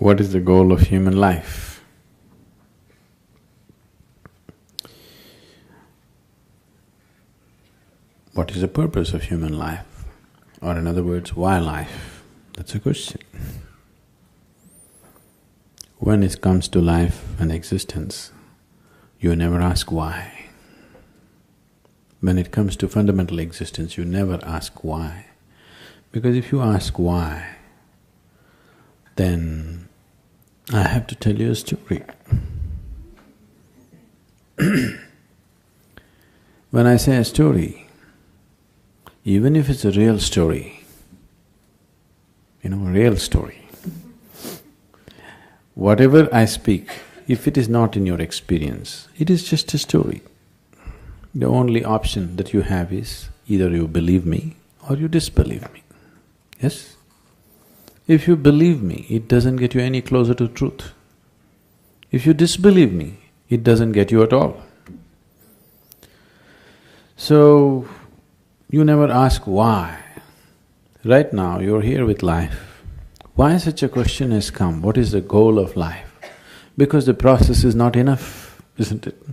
What is the goal of human life? What is the purpose of human life? Or in other words, why life? That's a question. When it comes to life and existence, you never ask why. When it comes to fundamental existence, you never ask why. Because if you ask why, then I have to tell you a story. When I say a story, even if it's a real story, a real story, whatever I speak, if it is not in your experience, it is just a story. The only option that you have is either you believe me or you disbelieve me. Yes? If you believe me, it doesn't get you any closer to truth. If you disbelieve me, it doesn't get you at all. So, you never ask why. Right now, you're here with life. Why such a question has come? What is the goal of life? Because the process is not enough, isn't it?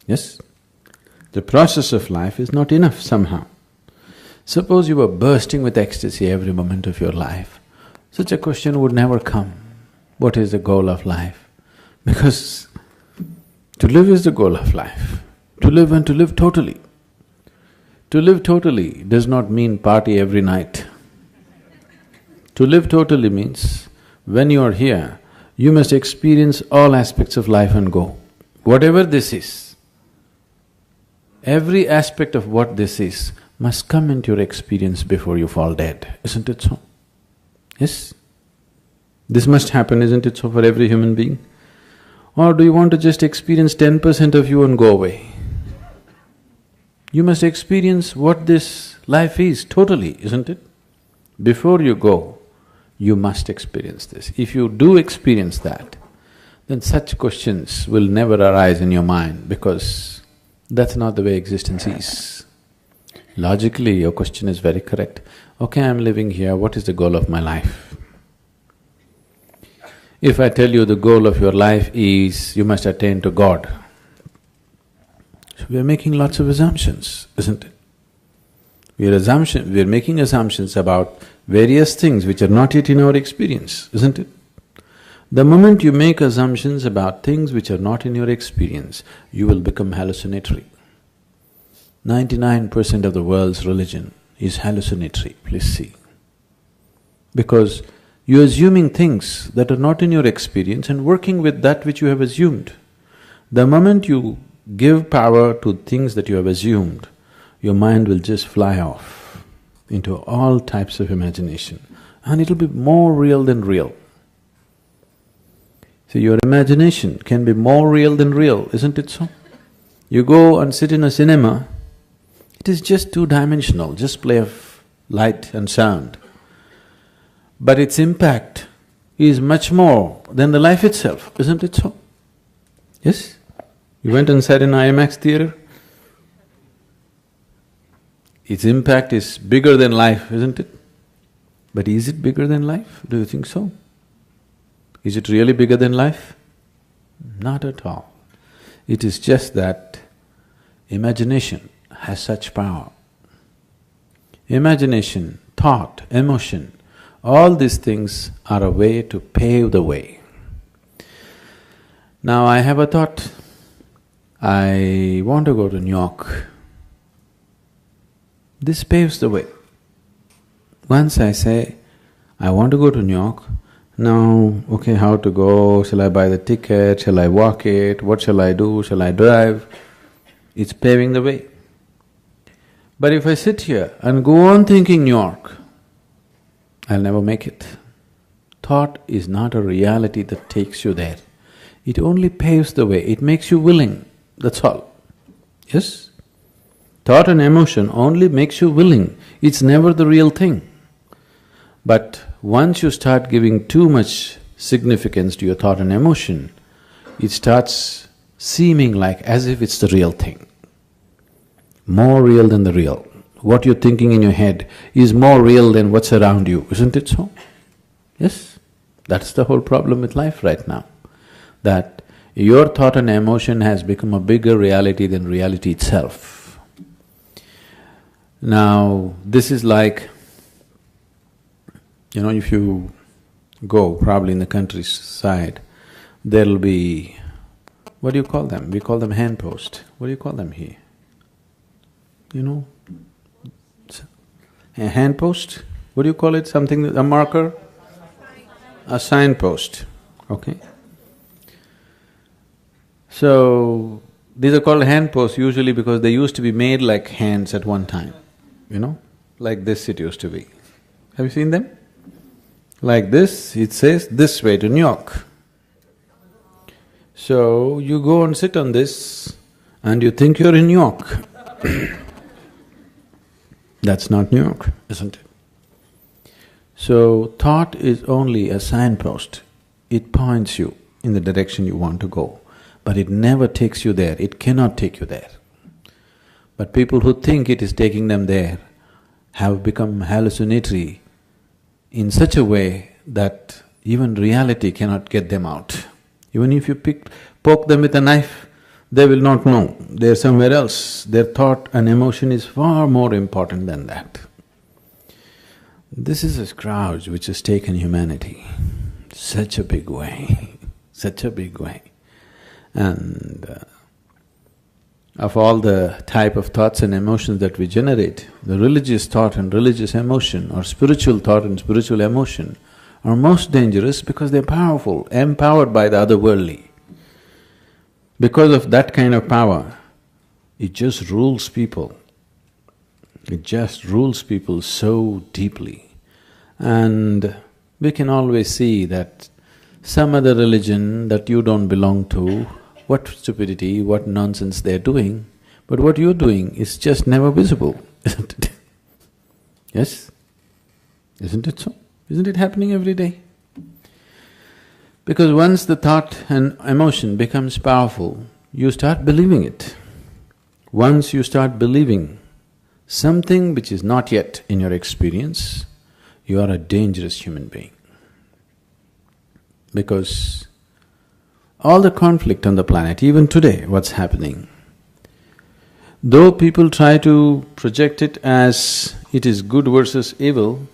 Yes? The process of life is not enough somehow. Suppose you were bursting with ecstasy every moment of your life, such a question would never come. What is the goal of life? Because to live is the goal of life. To live and to live totally. To live totally does not mean party every night. To live totally means when you are here, you must experience all aspects of life and go. Whatever this is, every aspect of what this is must come into your experience before you fall dead, isn't it so? Yes? This must happen, isn't it so, for every human being? Or do you want to just experience 10% of you and go away? You must experience what this life is totally, isn't it? Before you go, you must experience this. If you do experience that, then such questions will never arise in your mind because that's not the way existence is. Logically, your question is very correct. Okay, I'm living here, what is the goal of my life? If I tell you the goal of your life is you must attain to God, so we are making lots of assumptions, isn't it? We are making assumptions about various things which are not yet in our experience, isn't it? The moment you make assumptions about things which are not in your experience, you will become hallucinatory. 99% of the world's religion is hallucinatory, please see. Because you're assuming things that are not in your experience and working with that which you have assumed. The moment you give power to things that you have assumed, your mind will just fly off into all types of imagination and it'll be more real than real. So your imagination can be more real than real, isn't it so? You go and sit in a cinema, it is just two-dimensional, just play of light and sound. But its impact is much more than the life itself, isn't it so? Yes? You went and sat in IMAX theater? Its impact is bigger than life, isn't it? But is it bigger than life? Do you think so? Is it really bigger than life? Not at all. It is just that imagination has such power. Imagination, thought, emotion, all these things are a way to pave the way. Now I have a thought, I want to go to New York. This paves the way. Once I say, I want to go to New York, now, okay, how to go, shall I buy the ticket, shall I walk it, what shall I do, shall I drive? It's paving the way. But if I sit here and go on thinking New York, I'll never make it. Thought is not a reality that takes you there. It only paves the way, it makes you willing, that's all. Yes? Thought and emotion only makes you willing, it's never the real thing. But once you start giving too much significance to your thought and emotion, it starts seeming like as if it's the real thing. More real than the real. What you're thinking in your head is more real than what's around you, isn't it so? Yes? That's the whole problem with life right now, that your thought and emotion has become a bigger reality than reality itself. Now, this is like, if you go probably in the countryside, there'll be, what do you call them? We call them handpost. What do you call them here? A handpost? What do you call it? Something, a marker? A signpost, okay? So, these are called handposts usually because they used to be made like hands at one time, like this it used to be. Have you seen them? Like this, it says, this way to New York. So, you go and sit on this and you think you're in New York. That's not New York, isn't it? So, thought is only a signpost. It points you in the direction you want to go, but it never takes you there, it cannot take you there. But people who think it is taking them there have become hallucinatory in such a way that even reality cannot get them out. Even if you poke them with a knife, they will not know, they're somewhere else. Their thought and emotion is far more important than that. This is a scourge which has taken humanity such a big way, such a big way. And of all the type of thoughts and emotions that we generate, the religious thought and religious emotion or spiritual thought and spiritual emotion are most dangerous because they're powerful, empowered by the otherworldly. Because of that kind of power, it just rules people. It just rules people so deeply. And we can always see that some other religion that you don't belong to, what stupidity, what nonsense they're doing, but what you're doing is just never visible, isn't it? Yes? Isn't it so? Isn't it happening every day? Because once the thought and emotion becomes powerful, you start believing it. Once you start believing something which is not yet in your experience, you are a dangerous human being. Because all the conflict on the planet, even today, what's happening, though people try to project it as it is good versus evil,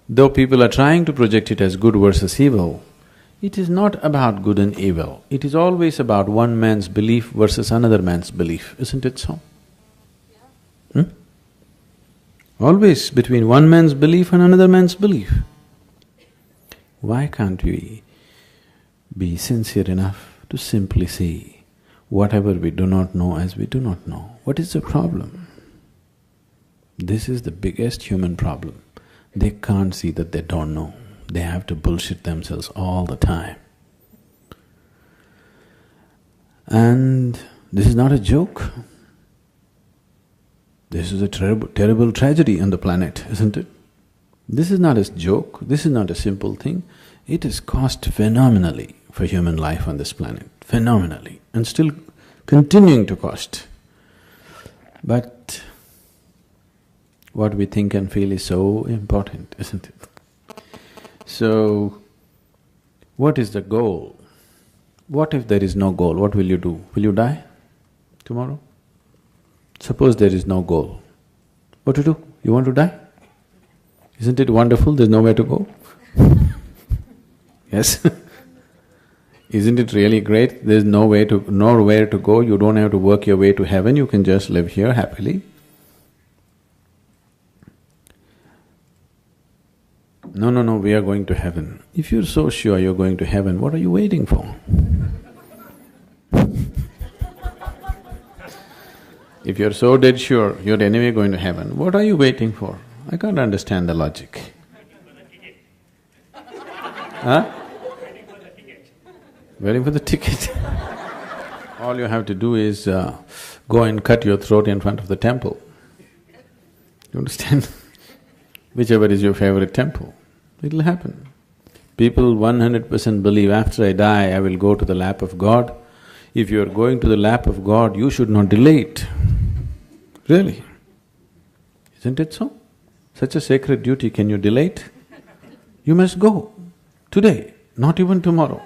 though people are trying to project it as good versus evil, it is not about good and evil. It is always about one man's belief versus another man's belief, isn't it so? Always between one man's belief and another man's belief. Why can't we be sincere enough to simply see whatever we do not know as we do not know? What is the problem? This is the biggest human problem. They can't see that they don't know. They have to bullshit themselves all the time. And this is not a joke. This is a terrible tragedy on the planet, isn't it? This is not a joke, this is not a simple thing. It has cost phenomenally for human life on this planet, phenomenally, and still continuing to cost. But what we think and feel is so important, isn't it? So, what is the goal? What if there is no goal? What will you do? Will you die tomorrow? Suppose there is no goal. What to do? You want to die? Isn't it wonderful? There's nowhere to go. Yes? Isn't it really great? There's nowhere to go, you don't have to work your way to heaven, you can just live here happily. No, we are going to heaven. If you're so sure you're going to heaven, what are you waiting for? If you're so dead sure you're anyway going to heaven, what are you waiting for? I can't understand the logic. Huh? Waiting for the ticket. All you have to do is go and cut your throat in front of the temple. You understand? Whichever is your favorite temple, it'll happen. People 100% believe after I die, I will go to the lap of God. If you are going to the lap of God, you should not delay it. Really. Isn't it so? Such a sacred duty, can you delay it? You must go today, not even tomorrow.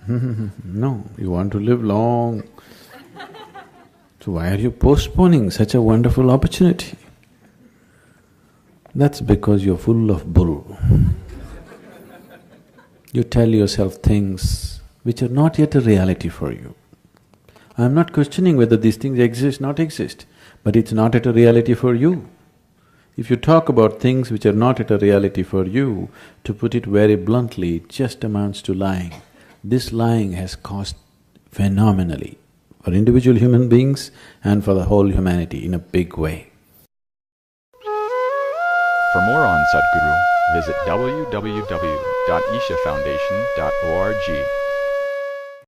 No, you want to live long. So why are you postponing such a wonderful opportunity? That's because you're full of bull. You tell yourself things which are not yet a reality for you. I'm not questioning whether these things exist, not exist, but it's not yet a reality for you. If you talk about things which are not yet a reality for you, to put it very bluntly, it just amounts to lying. This lying has cost phenomenally for individual human beings and for the whole humanity in a big way. For more on Sadhguru, visit www.ishafoundation.org.